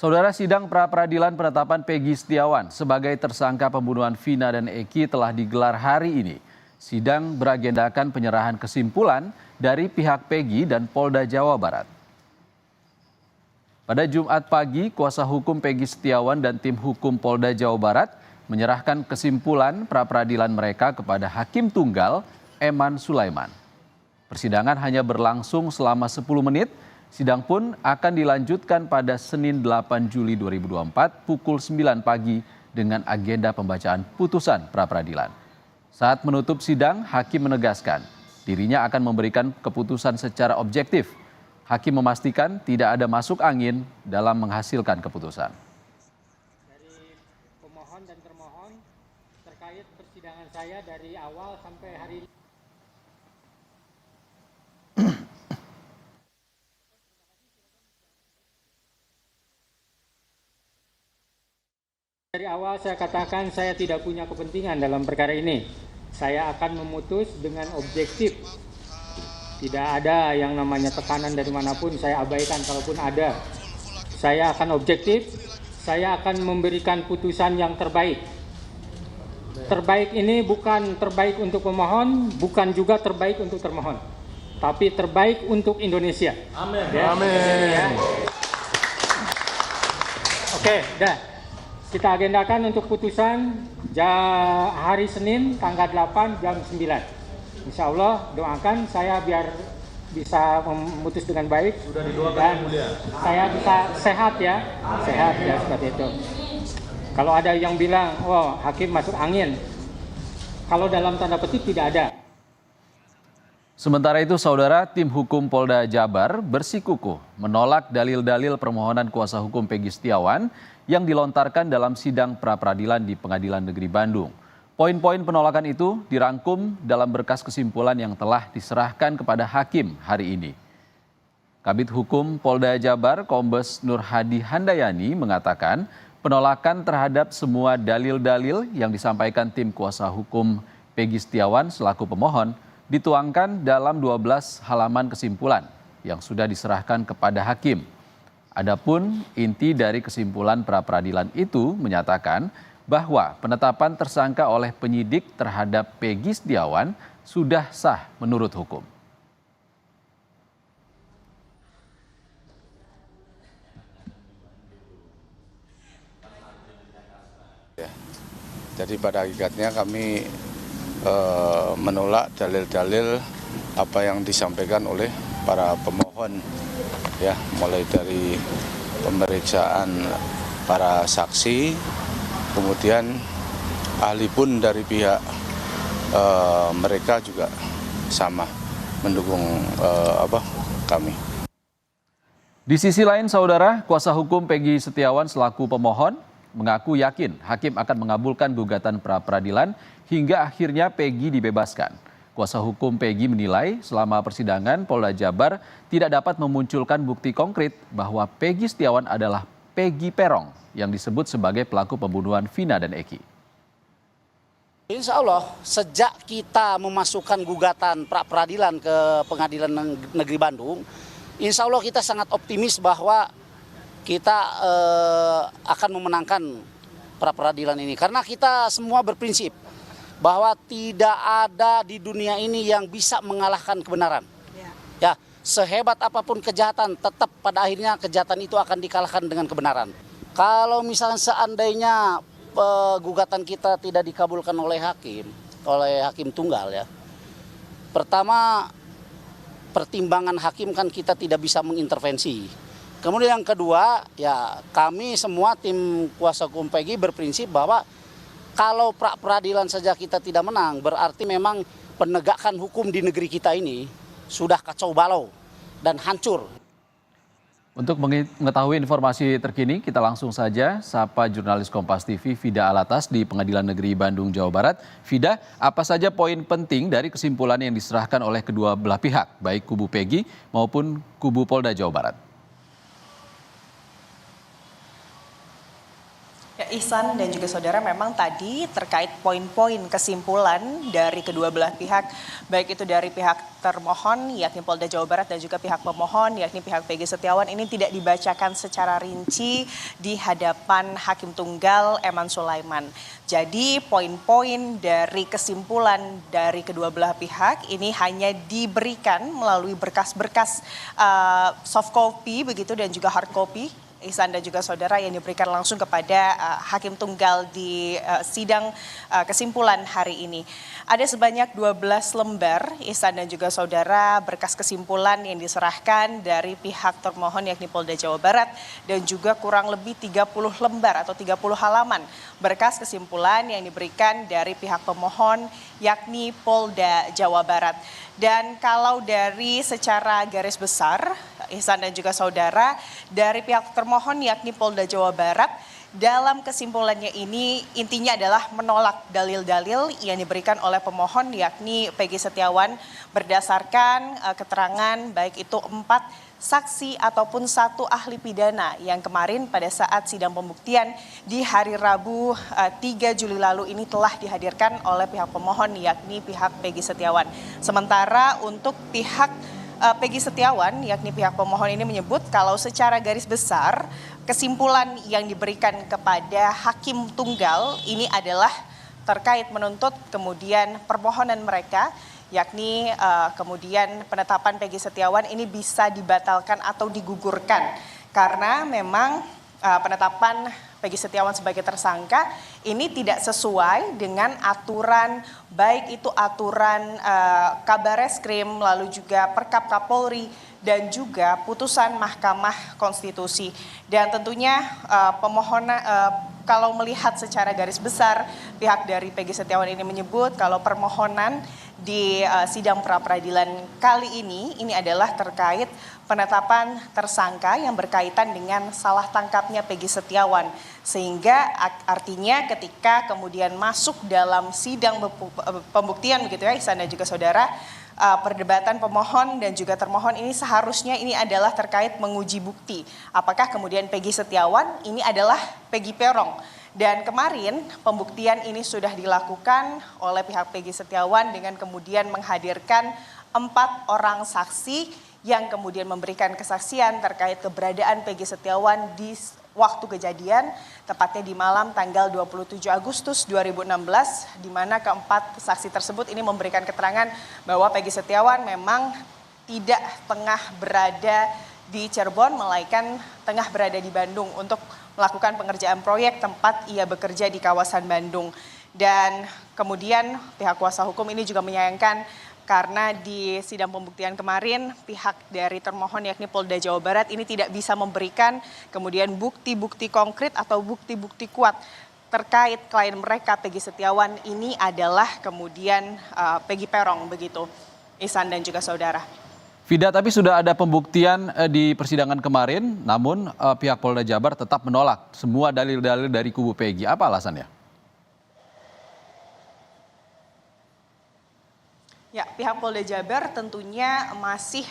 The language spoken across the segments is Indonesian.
Saudara, sidang pra-peradilan penetapan Peggy Setiawan sebagai tersangka pembunuhan Vina dan Eki telah digelar hari ini. Sidang beragendakan penyerahan kesimpulan dari pihak Peggy dan Polda Jawa Barat. Pada Jumat pagi, kuasa hukum Peggy Setiawan dan tim hukum Polda Jawa Barat menyerahkan kesimpulan pra-peradilan mereka kepada Hakim Tunggal Eman Sulaiman. Persidangan hanya berlangsung selama 10 menit. Sidang pun akan dilanjutkan pada Senin 8 Juli 2024 pukul 9 pagi dengan agenda pembacaan putusan pra-peradilan. Saat menutup sidang, Hakim menegaskan dirinya akan memberikan keputusan secara objektif. Hakim memastikan tidak ada masuk angin dalam menghasilkan keputusan. Dari pemohon dan termohon terkait persidangan saya dari awal sampai hari ini. Dari awal saya katakan saya tidak punya kepentingan dalam perkara ini. Saya akan memutus dengan objektif. Tidak ada yang namanya tekanan dari manapun, saya abaikan kalaupun ada. Saya akan objektif, saya akan memberikan putusan yang terbaik. Terbaik ini bukan terbaik untuk pemohon, bukan juga terbaik untuk termohon. Tapi terbaik untuk Indonesia. Amin. Ya, amin. Ya. Oke, dah. Kita agendakan untuk putusan hari Senin tanggal 8 jam 9. Insya Allah doakan saya biar bisa memutus dengan baik. Sudah didoakan dan saya bisa sehat ya seperti itu. Kalau ada yang bilang, oh hakim masuk angin, kalau dalam tanda petik tidak ada. Sementara itu, saudara, tim hukum Polda Jabar bersikukuh menolak dalil-dalil permohonan kuasa hukum Peggy Setiawan yang dilontarkan dalam sidang pra-peradilan di Pengadilan Negeri Bandung. Poin-poin penolakan itu dirangkum dalam berkas kesimpulan yang telah diserahkan kepada hakim hari ini. Kabid Hukum Polda Jabar, Kombes Nur Hadi Handayani mengatakan penolakan terhadap semua dalil-dalil yang disampaikan tim kuasa hukum Peggy Setiawan selaku pemohon dituangkan dalam 12 halaman kesimpulan yang sudah diserahkan kepada hakim. Adapun inti dari kesimpulan pra-peradilan itu menyatakan bahwa penetapan tersangka oleh penyidik terhadap Peggy Setiawan sudah sah menurut hukum. Ya, jadi pada hakikatnya kami menolak dalil-dalil apa yang disampaikan oleh para pemohon, ya, mulai dari pemeriksaan para saksi, kemudian ahli pun dari pihak mereka juga sama mendukung kami. Di sisi lain, saudara, kuasa hukum Peggy Setiawan selaku pemohon mengaku yakin hakim akan mengabulkan gugatan pra-peradilan hingga akhirnya Peggy dibebaskan. Kuasa hukum Peggy menilai selama persidangan Polda Jabar tidak dapat memunculkan bukti konkret bahwa Peggy Setiawan adalah Peggy Perong yang disebut sebagai pelaku pembunuhan Vina dan Eki. Insya Allah sejak kita memasukkan gugatan pra-peradilan ke Pengadilan Negeri Bandung, insya Allah kita sangat optimis bahwa kita akan memenangkan pra-peradilan ini. Karena kita semua berprinsip bahwa tidak ada di dunia ini yang bisa mengalahkan kebenaran. Ya, sehebat apapun kejahatan, tetap pada akhirnya kejahatan itu akan dikalahkan dengan kebenaran. Kalau misalnya seandainya gugatan kita tidak dikabulkan oleh hakim tunggal ya. Pertama, pertimbangan hakim kan kita tidak bisa mengintervensi. Kemudian yang kedua, ya kami semua tim kuasa hukum Peggy berprinsip bahwa kalau pra-peradilan saja kita tidak menang, berarti memang penegakan hukum di negeri kita ini sudah kacau balau dan hancur. Untuk mengetahui informasi terkini, kita langsung saja sapa jurnalis Kompas TV Vida Alatas di Pengadilan Negeri Bandung, Jawa Barat. Vida, apa saja poin penting dari kesimpulan yang diserahkan oleh kedua belah pihak, baik kubu Peggy maupun kubu Polda Jawa Barat? Ihsan dan juga saudara, memang tadi terkait poin-poin kesimpulan dari kedua belah pihak, baik itu dari pihak termohon yakni Polda Jawa Barat dan juga pihak pemohon yakni pihak Peggy Setiawan, ini tidak dibacakan secara rinci di hadapan Hakim Tunggal Eman Sulaiman. Jadi poin-poin dari kesimpulan dari kedua belah pihak ini hanya diberikan melalui berkas-berkas soft copy begitu dan juga hard copy, Ihsan dan juga saudara, yang diberikan langsung kepada Hakim Tunggal di sidang kesimpulan hari ini. Ada sebanyak 12 lembar, Ihsan dan juga saudara, berkas kesimpulan yang diserahkan dari pihak termohon yakni Polda Jawa Barat dan juga kurang lebih 30 lembar atau 30 halaman berkas kesimpulan yang diberikan dari pihak pemohon yakni Polda Jawa Barat. Dan kalau dari secara garis besar, Ihsan dan juga saudara, dari pihak termohon yakni Polda Jawa Barat, dalam kesimpulannya ini intinya adalah menolak dalil-dalil yang diberikan oleh pemohon yakni Peggy Setiawan berdasarkan keterangan baik itu 4 saksi ataupun 1 ahli pidana yang kemarin pada saat sidang pembuktian di hari Rabu 3 Juli lalu ini telah dihadirkan oleh pihak pemohon yakni pihak Peggy Setiawan. Sementara untuk pihak Peggy Setiawan yakni pihak pemohon ini menyebut kalau secara garis besar kesimpulan yang diberikan kepada Hakim Tunggal ini adalah terkait menuntut kemudian permohonan mereka yakni kemudian penetapan Peggy Setiawan ini bisa dibatalkan atau digugurkan karena memang penetapan Peggy Setiawan sebagai tersangka ini tidak sesuai dengan aturan, baik itu aturan Kabareskrim lalu juga Perkap Kapolri dan juga putusan Mahkamah Konstitusi. Dan tentunya pemohonan kalau melihat secara garis besar pihak dari Peggy Setiawan ini menyebut kalau permohonan di sidang pra-peradilan kali ini adalah terkait penetapan tersangka yang berkaitan dengan salah tangkapnya Peggy Setiawan. Sehingga artinya ketika kemudian masuk dalam sidang pembuktian begitu ya Ihsan dan juga saudara, perdebatan pemohon dan juga termohon ini seharusnya ini adalah terkait menguji bukti. Apakah kemudian Peggy Setiawan ini adalah Peggy Peron. Dan kemarin pembuktian ini sudah dilakukan oleh pihak Peggy Setiawan dengan kemudian menghadirkan 4 orang saksi yang kemudian memberikan kesaksian terkait keberadaan Peggy Setiawan di waktu kejadian, tepatnya di malam tanggal 27 Agustus 2016, di mana keempat saksi tersebut ini memberikan keterangan bahwa Peggy Setiawan memang tidak tengah berada di Cirebon, melainkan tengah berada di Bandung untuk melakukan pengerjaan proyek tempat ia bekerja di kawasan Bandung. Dan kemudian pihak kuasa hukum ini juga menyayangkan karena di sidang pembuktian kemarin pihak dari termohon yakni Polda Jawa Barat ini tidak bisa memberikan kemudian bukti-bukti konkret atau bukti-bukti kuat terkait klien mereka Peggy Setiawan ini adalah kemudian Peggy Peron begitu, Ihsan dan juga saudara. Vida, tapi sudah ada pembuktian di persidangan kemarin, namun pihak Polda Jabar tetap menolak semua dalil-dalil dari kubu Peggy. Apa alasannya? Ya, pihak Polda Jabar tentunya masih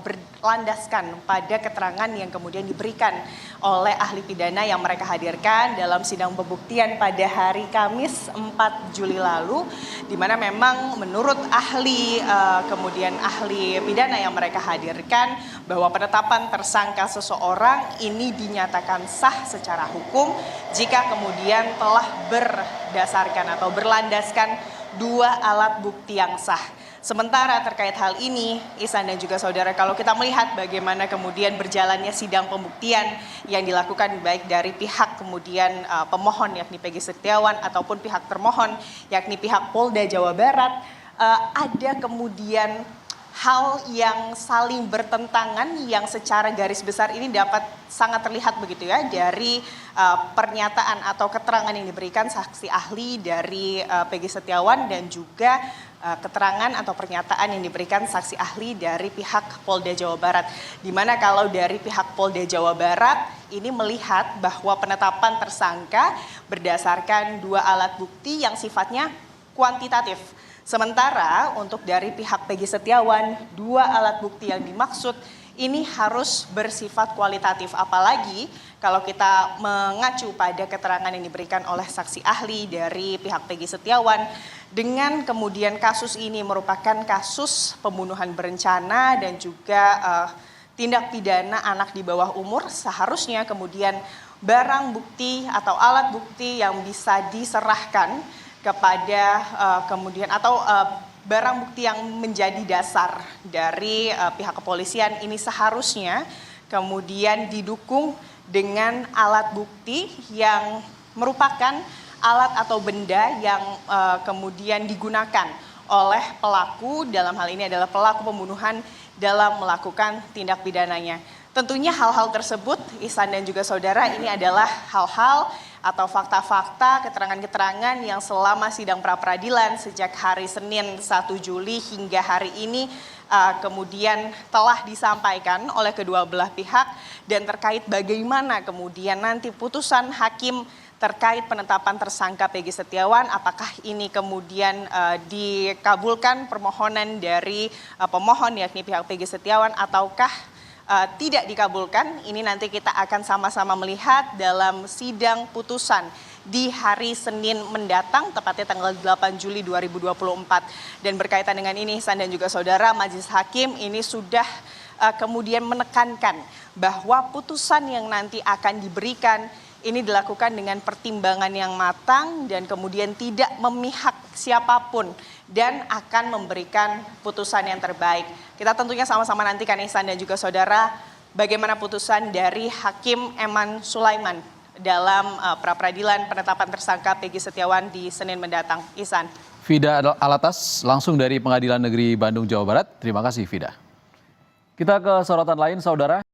berlandaskan pada keterangan yang kemudian diberikan oleh ahli pidana yang mereka hadirkan dalam sidang pembuktian pada hari Kamis 4 Juli lalu, di mana memang menurut ahli kemudian ahli pidana yang mereka hadirkan bahwa penetapan tersangka seseorang ini dinyatakan sah secara hukum jika kemudian telah berdasarkan atau berlandaskan 2 alat bukti yang sah. Sementara terkait hal ini, Ihsan dan juga saudara, kalau kita melihat bagaimana kemudian berjalannya sidang pembuktian yang dilakukan baik dari pihak kemudian pemohon yakni Peggy Setiawan ataupun pihak termohon yakni pihak Polda Jawa Barat, ada kemudian hal yang saling bertentangan yang secara garis besar ini dapat sangat terlihat begitu ya dari pernyataan atau keterangan yang diberikan saksi ahli dari Peggy Setiawan dan juga keterangan atau pernyataan yang diberikan saksi ahli dari pihak Polda Jawa Barat. Di mana kalau dari pihak Polda Jawa Barat ini melihat bahwa penetapan tersangka berdasarkan 2 alat bukti yang sifatnya kuantitatif. Sementara untuk dari pihak Peggy Setiawan, 2 alat bukti yang dimaksud ini harus bersifat kualitatif. Apalagi kalau kita mengacu pada keterangan yang diberikan oleh saksi ahli dari pihak Peggy Setiawan, dengan kemudian kasus ini merupakan kasus pembunuhan berencana dan juga tindak pidana anak di bawah umur, seharusnya kemudian barang bukti atau alat bukti yang bisa diserahkan kepada kemudian atau barang bukti yang menjadi dasar dari pihak kepolisian ini seharusnya kemudian didukung dengan alat bukti yang merupakan alat atau benda yang kemudian digunakan oleh pelaku, dalam hal ini adalah pelaku pembunuhan dalam melakukan tindak pidananya. Tentunya hal-hal tersebut, Ihsan dan juga saudara, ini adalah hal-hal atau fakta-fakta, keterangan-keterangan yang selama sidang pra-peradilan sejak hari Senin 1 Juli hingga hari ini kemudian telah disampaikan oleh kedua belah pihak, dan terkait bagaimana kemudian nanti putusan hakim terkait penetapan tersangka Peggy Setiawan, apakah ini kemudian dikabulkan permohonan dari pemohon yakni pihak Peggy Setiawan ataukah tidak dikabulkan. Ini nanti kita akan sama-sama melihat dalam sidang putusan di hari Senin mendatang, tepatnya tanggal 8 Juli 2024. Dan berkaitan dengan ini, Ihsan dan juga saudara, Majelis Hakim ini sudah kemudian menekankan bahwa putusan yang nanti akan diberikan ini dilakukan dengan pertimbangan yang matang dan kemudian tidak memihak siapapun dan akan memberikan putusan yang terbaik. Kita tentunya sama-sama nantikan, Ihsan dan juga saudara, bagaimana putusan dari Hakim Eman Sulaiman dalam pra-peradilan penetapan tersangka Peggy Setiawan di Senin mendatang. Ihsan. Fida Alatas langsung dari Pengadilan Negeri Bandung, Jawa Barat. Terima kasih, Fida. Kita ke sorotan lain, saudara.